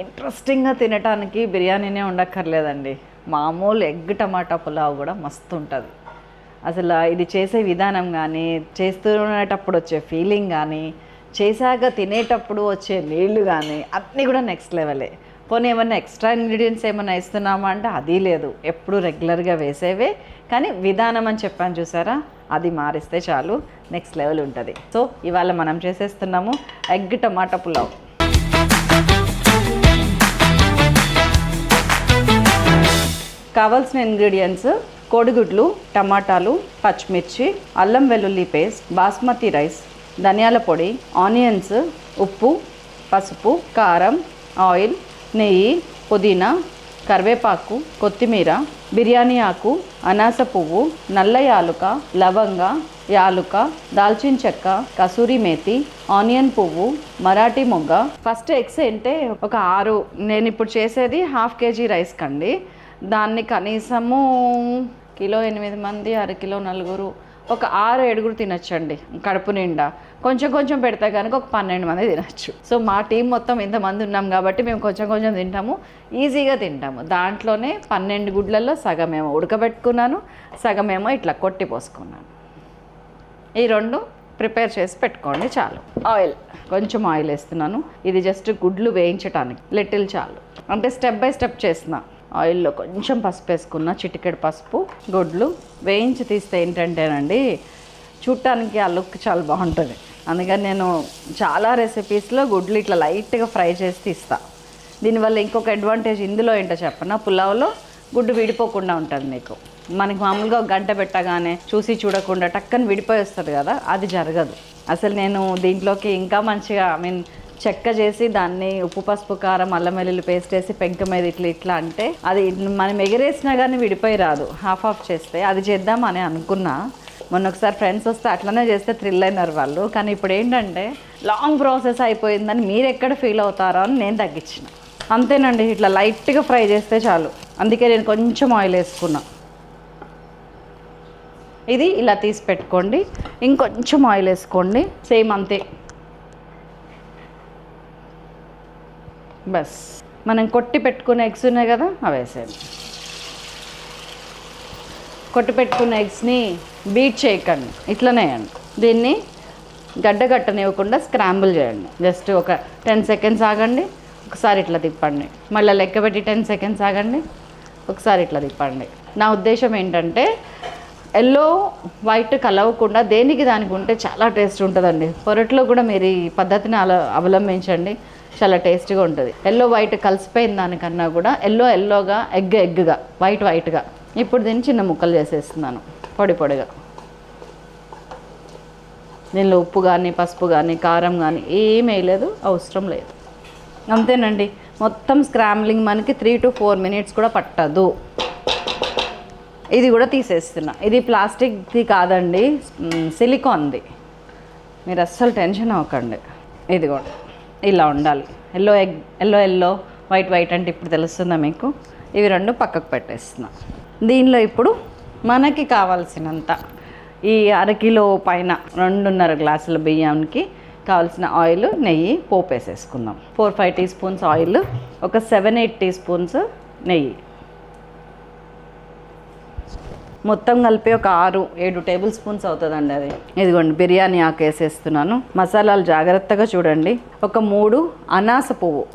ఇంట్రెస్టింగ్గా తినటానికి బిర్యానీనే ఉండక్కర్లేదండి, మామూలు ఎగ్ టమాటా పులావ్ కూడా మస్తు ఉంటుంది. అసలు ఇది చేసే విధానం కానీ, చేస్తునేటప్పుడు వచ్చే ఫీలింగ్ కానీ, చేశాక తినేటప్పుడు వచ్చే నీళ్లు కానీ అన్నీ కూడా నెక్స్ట్ లెవెలే. పోనీ ఏమన్నా ఎక్స్ట్రా ఇంగ్రీడియంట్స్ ఏమైనా ఇస్తున్నామా అంటే అది లేదు, ఎప్పుడు రెగ్యులర్గా వేసేవే. కానీ విధానం అని చెప్పాను చూసారా, అది మారిస్తే చాలు నెక్స్ట్ లెవెల్ ఉంటుంది. సో ఇవాళ మనం చేసేస్తున్నాము ఎగ్ టమాటా పులావ్. కావాల్సిన ఇంగ్రీడియంట్స్: కోడిగుడ్లు, టమాటాలు, పచ్చిమిర్చి, అల్లం వెల్లుల్లి పేస్ట్, బాస్మతి రైస్, ధనియాల పొడి, ఆనియన్స్, ఉప్పు, పసుపు, కారం, ఆయిల్, నెయ్యి, పుదీనా, కరివేపాకు, కొత్తిమీర, బిర్యానీ ఆకు, అనాస పువ్వు, నల్ల యాలుక, లవంగ, యాలుక, దాల్చిన చెక్క, కసూరి మేతి, ఆనియన్ పువ్వు, మరాఠీ మొగ్గ. ఫస్ట్ ఎగ్స్ అంటే ఒక 6. నేను ఇప్పుడు చేసేది 1/2 kg రైస్ కండి. దాన్ని కనీసము 1 కిలో 8 మంది, 1/2 కిలో 4, ఒక 6-7 తినచ్చండి కడుపు నిండా. కొంచెం కొంచెం పెడితే కనుక ఒక 12 మంది తినచ్చు. సో మా టీం మొత్తం ఇంతమంది ఉన్నాం కాబట్టి మేము కొంచెం కొంచెం తింటాము, ఈజీగా తింటాము. దాంట్లోనే 12 గుడ్లలో సగమేమో ఉడకబెట్టుకున్నాను, సగమేమో ఇట్లా కొట్టి పోసుకున్నాను. ఈ 2 ప్రిపేర్ చేసి పెట్టుకోండి చాలు. ఆయిల్, కొంచెం ఆయిల్ వేస్తున్నాను. ఇది జస్ట్ గుడ్లు వేయించడానికి లిటిల్ చాలు, అంటే స్టెప్ బై స్టెప్ చేస్తున్నా. ఆయిల్లో కొంచెం పసుపు వేసుకున్న, చిటికెడు పసుపు. గుడ్లు వేయించి తీస్తే ఏంటంటేనండి చూడటానికి ఆ లుక్ చాలా బాగుంటుంది. అందుకని నేను చాలా రెసిపీస్లో గుడ్లు ఇట్లా లైట్గా ఫ్రై చేసి తీస్తా. దీనివల్ల ఇంకొక అడ్వాంటేజ్ ఇందులో ఏంటో చెప్పనా, పులావ్లో గుడ్డు విడిపోకుండా ఉంటుంది. మీకు మనకి మామూలుగా 1 గంట పెట్టగానే చూసి చూడకుండా టక్కని విడిపోయి వస్తుంది కదా, అది జరగదు. అసలు నేను దీంట్లోకి ఇంకా మంచిగా చెక్క చేసి దాన్ని ఉప్పు, పసుపు, కారం, అల్లం వెల్లుల్లి పేస్ట్ వేసి పెంక మీద ఇట్లా అంటే అది మనం ఎగరేసినా కానీ విడిపోయి రాదు. హాఫ్ చేస్తే అది చేద్దామని అనుకున్నా. మొన్న ఒకసారి ఫ్రెండ్స్ వస్తే అట్లనే చేస్తే థ్రిల్ అయినారు వాళ్ళు. కానీ ఇప్పుడు ఏంటంటే లాంగ్ ప్రాసెస్ అయిపోయిందని మీరు ఎక్కడ ఫీల్ అవుతారో అని నేను తగ్గించిన. అంతేనండి, ఇట్లా లైట్గా ఫ్రై చేస్తే చాలు. అందుకే నేను కొంచెం ఆయిల్ వేసుకున్నా. ఇది ఇలా తీసి పెట్టుకోండి, ఇంకొంచెం ఆయిల్ వేసుకోండి, సేమ్ అంతే. బస్ మనం కొట్టి పెట్టుకున్న ఎగ్స్ ఉన్నాయి కదా, అవి వేసేయండి. కొట్టి పెట్టుకున్న ఎగ్స్ని బీట్ చేయకండి, ఇట్లనే వేయండి. దీన్ని గడ్డగట్టనివ్వకుండా స్క్రాంబుల్ చేయండి. జస్ట్ ఒక 10 seconds ఆగండి, ఒకసారి ఇట్లా తిప్పండి, మళ్ళీ లెక్క పెట్టి 10 seconds ఆగండి, ఒకసారి ఇట్లా తిప్పండి. నా ఉద్దేశం ఏంటంటే ఎల్లో వైట్ కలవకుండా దేనికి దానికి ఉంటే చాలా టేస్ట్ ఉంటుందండి. పొరట్లో కూడా మీరు ఈ పద్ధతిని అవలంబించండి, చాలా టేస్టీగా ఉంటుంది. ఎల్లో వైట్ కలిసిపోయిన దానికన్నా కూడా ఎల్లోగా, ఎగ్గా, వైట్గా. ఇప్పుడు దీన్ని చిన్న ముక్కలు చేసేస్తున్నాను, పొడిగా. దీనిలో ఉప్పు కానీ, పసుపు కానీ, కారం కానీ ఏమీ వేయలేదు, అవసరం లేదు. అంతేనండి, మొత్తం స్క్రాంబ్లింగ్ మనకి 3 to 4 minutes కూడా పట్టదు. ఇది కూడా తీసేస్తున్నా. ఇది ప్లాస్టిక్ది కాదండి, సిలికాన్ది. మీరు అస్సలు టెన్షన్ అవ్వకండి. ఇది కూడా ఇలా ఉండాలి. ఎల్లో వైట్ అంటే ఇప్పుడు తెలుస్తుందా మీకు? ఇవి 2 పక్కకు పెట్టేస్తున్నా. దీనిలో ఇప్పుడు మనకి కావాల్సినంత ఈ 1/2 కిలో పైన 2.5 గ్లాసుల బియ్యానికి కావాల్సిన ఆయిల్, నెయ్యి, పోపు వేసేసుకుందాం. 4-5 teaspoons ఆయిల్, ఒక 7-8 teaspoons నెయ్యి, మొత్తం కలిపి ఒక 6-7 tablespoons అవుతుందండి అది. ఇదిగోండి బిర్యానీ ఆకు వేసేస్తున్నాను. మసాలాలు జాగ్రత్తగా చూడండి. ఒక 3 అనాస పువ్వు,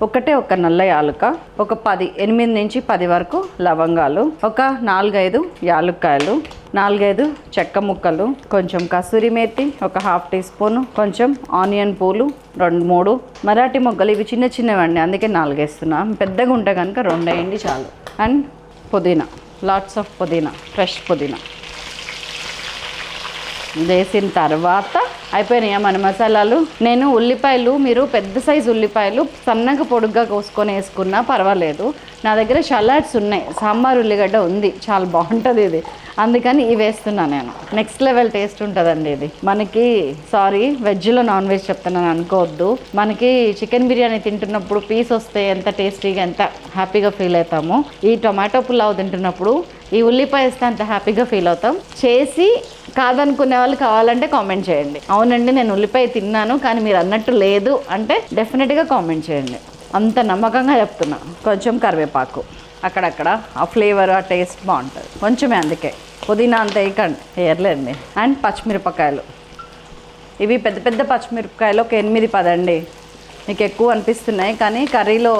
ఒక నల్ల యాలుక, ఒక 8 నుంచి 10 వరకు లవంగాలు, ఒక 4-5 యాలుక్కాయలు, 4-5 చెక్క ముక్కలు, కొంచెం కసూరి మేతి, ఒక 1/2 teaspoon, కొంచెం ఆనియన్ పూలు 2-3, మరాఠీ మొగ్గలు. ఇవి చిన్నవండి, అందుకే 4 వేస్తున్నా. పెద్దగా ఉంటే కనుక 2 వేయండి చాలు. అండ్ పుదీనా, లాట్స్ ఆఫ్ పుదీనా, ఫ్రెష్ పుదీనా వేసిన తర్వాత అయిపోయినాయా మన మసాలాలు. నేను ఉల్లిపాయలు, మీరు పెద్ద సైజు ఉల్లిపాయలు సన్నగా పొడుగ్గా కోసుకొని వేసుకున్నా పర్వాలేదు. నా దగ్గర సలాడ్స్ ఉన్నాయి, సాంబార్ ఉల్లిగడ్డ ఉంది, చాలా బాగుంటుంది ఇది, అందుకని ఇవి వేస్తున్నా నేను. నెక్స్ట్ లెవెల్ టేస్ట్ ఉంటుందండి ఇది మనకి. సారీ, వెజ్లో నాన్ వెజ్ చెప్తున్నాను అనుకోవద్దు. మనకి చికెన్ బిర్యానీ తింటున్నప్పుడు పీస్ వస్తే ఎంత టేస్టీగా, ఎంత హ్యాపీగా ఫీల్ అవుతామో, ఈ టొమాటో పులావ్ తింటున్నప్పుడు ఈ ఉల్లిపాయ వేస్తే అంత హ్యాపీగా ఫీల్ అవుతాం. చేసి కాదనుకునే వాళ్ళు కావాలంటే కామెంట్ చేయండి. అవునండి నేను ఉల్లిపాయ తిన్నాను కానీ మీరు అన్నట్టు లేదు అంటే డెఫినెట్గా కామెంట్ చేయండి. అంత నమ్మకంగా చెప్తున్నా. కొంచెం కరివేపాకు అక్కడక్కడ, ఆ ఫ్లేవర్ ఆ టేస్ట్ బాగుంటుంది కొంచెమే, అందుకే పుదీనా అంత వేయకండి, వేయర్లేండి. అండ్ పచ్చిమిరపకాయలు, ఇవి పెద్ద పెద్ద పచ్చిమిరపకాయలు ఒక 8-10 అండి. మీకు ఎక్కువ అనిపిస్తున్నాయి కానీ కర్రీలో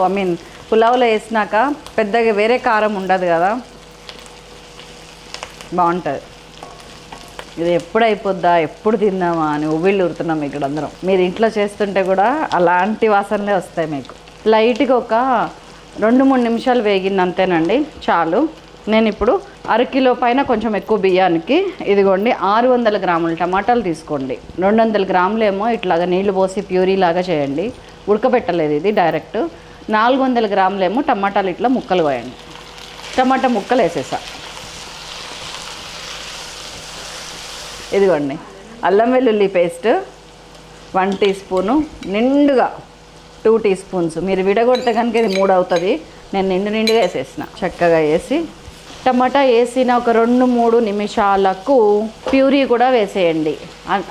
పులావ్లో వేసినాక పెద్దగా వేరే కారం ఉండదు కదా, బాగుంటుంది. ఇది ఎప్పుడు అయిపోద్దా, ఎప్పుడు తిందామా అని ఉవ్విళ్ళు ఊరుతున్నాం ఇక్కడ అందరం. మీరు ఇంట్లో చేస్తుంటే కూడా అలాంటి వాసనలే వస్తాయి మీకు. లైట్గా ఒక 2-3 నిమిషాలు వేగింది అంతేనండి, చాలు. నేను ఇప్పుడు 1/2 కిలో పైన కొంచెం ఎక్కువ బియ్యానికి ఇదిగోండి 600 గ్రాముల టమాటాలు తీసుకోండి. 200 గ్రాములు ఏమో ఇట్లాగా నీళ్లు పోసి ప్యూరీ లాగా చేయండి, ఉడకబెట్టలేదు ఇది డైరెక్ట్. 400 గ్రాములు ఏమో టమాటాలు ఇట్లా ముక్కలు కోయండి. టమాటా ముక్కలు వేసేసా. ఇదిగోండి అల్లం వెల్లుల్లి పేస్ట్ 1 టీ స్పూను, నిండుగా 2 టీ స్పూన్స్. మీరు విడగొడితే కనుక ఇది 3 అవుతుంది, నేను నిండుగా వేసేసిన. చక్కగా వేసి టమాటా వేసిన ఒక 2-3 నిమిషాలకు ప్యూరీ కూడా వేసేయండి.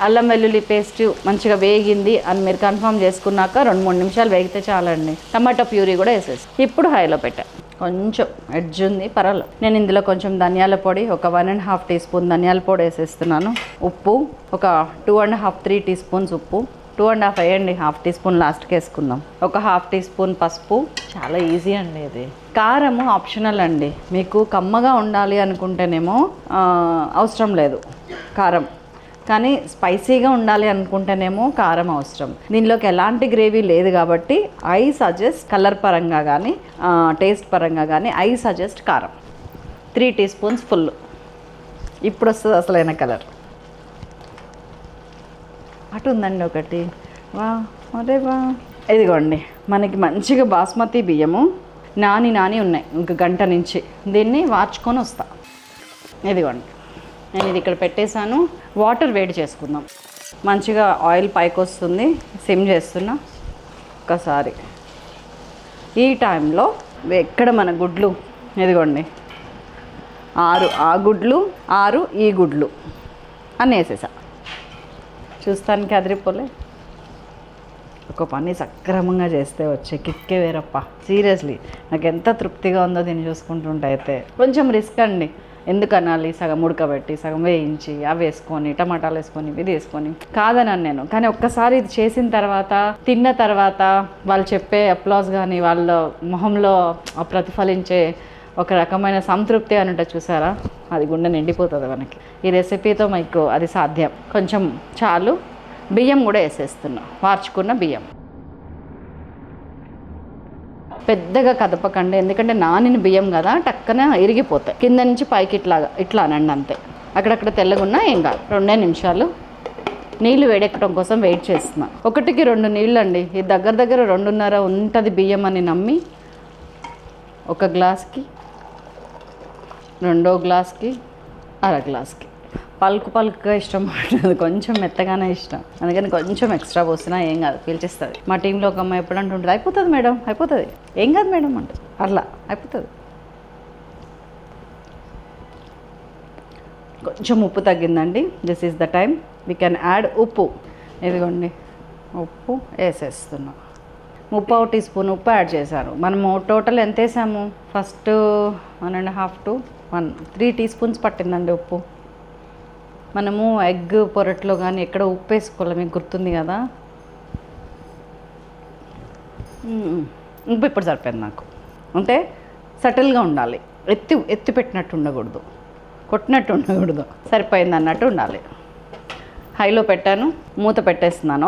అల్లం వెల్లుల్లి పేస్ట్ మంచిగా వేగింది అని మీరు కన్ఫర్మ్ చేసుకున్నాక 2-3 నిమిషాలు వేగితే చాలండి. టమాటా ప్యూరీ కూడా వేసేసి ఇప్పుడు హైలో పెట్టా. కొంచెం ఎడ్జ్ ఉంది, పర్వాలేదు. నేను ఇందులో కొంచెం ధనియాల పొడి, ఒక 1.5 టీ స్పూన్ ధనియాల పొడి వేసేస్తున్నాను. ఉప్పు ఒక 2.5-3 టీ స్పూన్స్ ఉప్పు, 2.5 వేయండి, 1/2 టీ స్పూన్ లాస్ట్కి వేసుకుందాం. ఒక 1/2 టీ స్పూన్ పసుపు. చాలా ఈజీ అండి ఇది. కారము ఆప్షనల్ అండి, మీకు కమ్మగా ఉండాలి అనుకుంటేనేమో అవసరం లేదు కారం, కానీ స్పైసీగా ఉండాలి అనుకుంటేనేమో కారం అవసరం. దీనిలోకి ఎలాంటి గ్రేవీ లేదు కాబట్టి ఐ సజెస్ట్, కలర్ పరంగా కానీ టేస్ట్ పరంగా కానీ ఐ సజెస్ట్ కారం 3 టీ స్పూన్స్ ఫుల్. ఇప్పుడు వస్తుంది అసలైన కలర్. అటు ఉందండి ఒకటి, వా అరే వా. ఇదిగోండి మనకి మంచిగా బాస్మతి బియ్యము నాని ఉన్నాయి, ఇంక గంట నుంచి. దీన్ని వార్చుకొని వస్తా. ఇదిగోండి నేను ఇది ఇక్కడ పెట్టేశాను. వాటర్ వేడి చేసుకుందాం. మంచిగా ఆయిల్ పైకి వస్తుంది, సిమ్ చేస్తున్నా ఒక్కసారి. ఈ టైంలో ఎక్కడ మన గుడ్లు, ఇదిగోండి 6 ఆ గుడ్లు, 6 ఈ గుడ్లు అని వేసేసా. చూస్తానికి అదిరిపోలే. ఒక పని సక్రమంగా చేస్తే వచ్చే కిక్కే వేరప్ప. సీరియస్లీ నాకు ఎంత తృప్తిగా ఉందో దీన్ని చూసుకుంటుంటే. అయితే కొంచెం రిస్క్ అండి, ఎందుకు అనాలి, సగం ఉడకబెట్టి సగం వేయించి అవి వేసుకొని టమాటాలు వేసుకొని ఇది వేసుకొని కాదనని నేను. కానీ ఒక్కసారి ఇది చేసిన తర్వాత, తిన్న తర్వాత వాళ్ళు చెప్పే అప్లాజ్ కానీ వాళ్ళ మొహంలో ప్రతిఫలించే ఒక రకమైన సంతృప్తి అని ఉంటుంది చూసారా, అది గుండె నిండిపోతుంది మనకి. ఈ రెసిపీతో మీకు అది సాధ్యం. కొంచెం చాలు. బియ్యం కూడా వేసేస్తున్నా, వార్చుకున్న బియ్యం. పెద్దగా కదపకండి, ఎందుకంటే నానిన బియ్యం కదా, టక్కన ఇరిగిపోతాయి. కింద నుంచి పైకి ఇట్లా అనండి అంతే. అక్కడక్కడ తెల్లగున్నా ఏం కాదు. 2 నిమిషాలు నీళ్ళు వేడెక్కడం కోసం వెయిట్ చేస్తున్నా. 1కి 2 నీళ్ళు అండి. ఇది దగ్గర 2.5 ఉంటుంది బియ్యం అని నమ్మి 1 గ్లాస్కి, 2వ గ్లాస్కి, 1/2 గ్లాస్కి. పలుకుగా ఇష్టం పడుతుంది, కొంచెం మెత్తగానే ఇష్టం, అందుకని కొంచెం ఎక్స్ట్రా పోసినా ఏం కాదు, పీల్చేస్తుంది. మా టీంలో ఒక అమ్మాయి ఎప్పుడు అంటుంటుంది, అయిపోతుంది మేడం, అయిపోతుంది, ఏం కాదు మేడం అంటే, అట్లా అయిపోతుంది. కొంచెం ఉప్పు తగ్గిందండి. This is the time we can add uppu. ఇదిగోండి ఉప్పు వేసేస్తున్నా. 3/4 టీ స్పూన్ ఉప్పు యాడ్ చేశాను. మనము టోటల్ ఎంత వేసాము, ఫస్ట్ 1.5 to 1 3 టీ స్పూన్స్ పట్టిందండి ఉప్పు. మనము ఎగ్ పొరట్లో కానీ ఎక్కడ ఉప్పు వేసుకోవాలి, మీకు గుర్తుంది కదా. ఉప్పు ఇప్పుడు సరిపోయింది నాకు. అంటే సటిల్గా ఉండాలి, ఎత్తి పెట్టినట్టు ఉండకూడదు, కొట్టినట్టు ఉండకూడదు, సరిపోయింది అన్నట్టు ఉండాలి. హైలో పెట్టాను, మూత పెట్టేస్తున్నాను.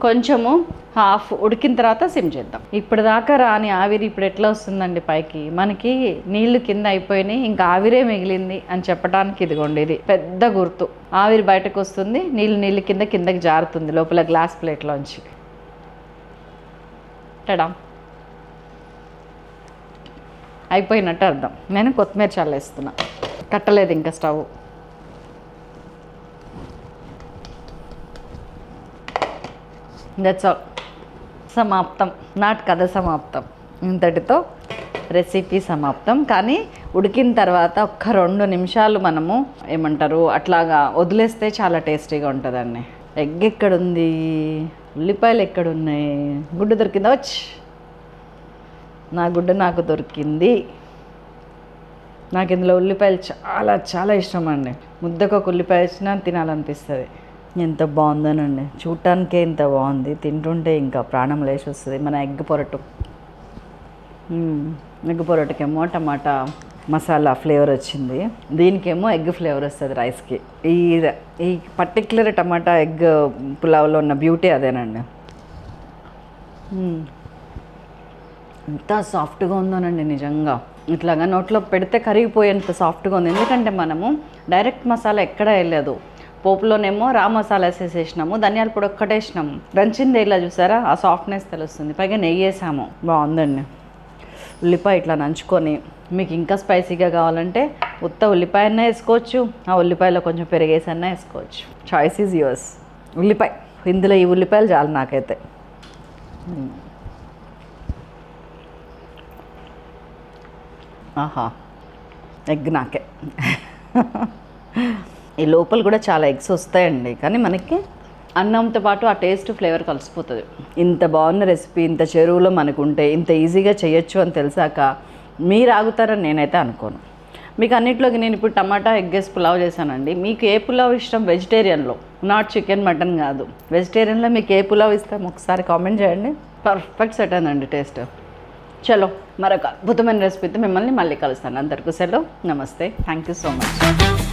కొంచెము హాఫ్ ఉడికిన తర్వాత సిమ్ చేద్దాం. ఇప్పుడు దాకా రాని ఆవిరి ఇప్పుడు ఎట్లా వస్తుందండి పైకి. మనకి నీళ్లు కింద అయిపోయినాయి, ఇంకా ఆవిరే మిగిలింది అని చెప్పడానికి ఇదిగోండి ఇది పెద్ద గుర్తు. ఆవిరి బయటకు వస్తుంది, నీళ్ళు కిందకి జారుతుంది లోపల గ్లాస్ ప్లేట్లోంచి. టడా, అయిపోయినట్టు అర్థం. నేను కొత్తిమీర చల్లేస్తున్నా, కట్టలేదు ఇంకా స్టవ్. దట్స్ ఆల్, సమాప్తం. నాట్ కథ సమాప్తం. ఇంతటితో రెసిపీ సమాప్తం. కానీ ఉడికిన తర్వాత ఒక్క 2 నిమిషాలు మనము ఏమంటారు అట్లాగా వదిలేస్తే చాలా టేస్టీగా ఉంటుందండి. ఎగ్ ఎక్కడుంది, ఉల్లిపాయలు ఎక్కడున్నాయి, గుడ్డు దొరికిందా, వచ్చి నా గుడ్డ నాకు దొరికింది. నాకు ఇందులో ఉల్లిపాయలు చాలా చాలా ఇష్టం అండి. ముద్దకు ఒక ఉల్లిపాయ వచ్చినా తినాలనిపిస్తుంది. ఎంత బాగుందోనండి, చూడటానికే ఇంత బాగుంది, తింటుంటే ఇంకా ప్రాణం లేచి వస్తుంది. మన ఎగ్ పొరటు, ఎగ్ పొరటుకేమో టమాటా మసాలా ఫ్లేవర్ వచ్చింది, దీనికేమో ఎగ్ ఫ్లేవర్ వస్తుంది రైస్కి. ఈ పర్టిక్యులర్ టమాటా ఎగ్ పులావ్లో ఉన్న బ్యూటీ అదేనండి. ఎంత సాఫ్ట్గా ఉందోనండి నిజంగా, ఇట్లాగా నోట్లో పెడితే కరిగిపోయేంత సాఫ్ట్గా ఉంది. ఎందుకంటే మనము డైరెక్ట్ మసాలా ఎక్కడ వేయలేదు, పోపులోనేమో రా మసాలా వేసేసినాము, ధనియాల పొడి ఒక్కటే వేసినాము, దంచింది ఇలా చూసారా, ఆ సాఫ్ట్నెస్ తెలుస్తుంది. పైగా నెయ్యి వేసాము, బాగుందండి. ఉల్లిపాయ ఇట్లా నంచుకొని, మీకు ఇంకా స్పైసీగా కావాలంటే ఉత్త ఉల్లిపాయనే వేసుకోవచ్చు, ఆ ఉల్లిపాయలో కొంచెం పెరిగేసన్నా వేసుకోవచ్చు. Choice is yours. ఉల్లిపాయ ఇందులో ఈ ఉల్లిపాయలు చాలు నాకైతే. ఆహా, ఎగ్ నాకే. ఈ లోపల కూడా చాలా ఎగ్స్ వస్తాయండి, కానీ మనకి అన్నంతో పాటు ఆ టేస్ట్ ఫ్లేవర్ కలిసిపోతుంది. ఇంత బాగున్న రెసిపీ ఇంత చెరువులో మనకు ఉంటే ఇంత ఈజీగా చేయొచ్చు అని తెలిసాక మీరు ఆగుతారని నేనైతే అనుకోను. మీకు అన్నిట్లోకి నేను ఇప్పుడు టమాటా ఎగ్గేసి పులావ్ చేశానండి. మీకు ఏ పులావ్ ఇష్టం వెజిటేరియన్లో, నాట్ చికెన్ మటన్ కాదు, వెజిటేరియన్లో మీకు ఏ పులావ్ ఇస్తాం ఒకసారి కామెంట్ చేయండి. పర్ఫెక్ట్ సెట్ అయిందండి టేస్ట్. చలో, మరొక అద్భుతమైన రెసిపీతో మిమ్మల్ని మళ్ళీ కలుస్తాను. అందరికీ సెలవు, నమస్తే, థ్యాంక్ యూ సో మచ్.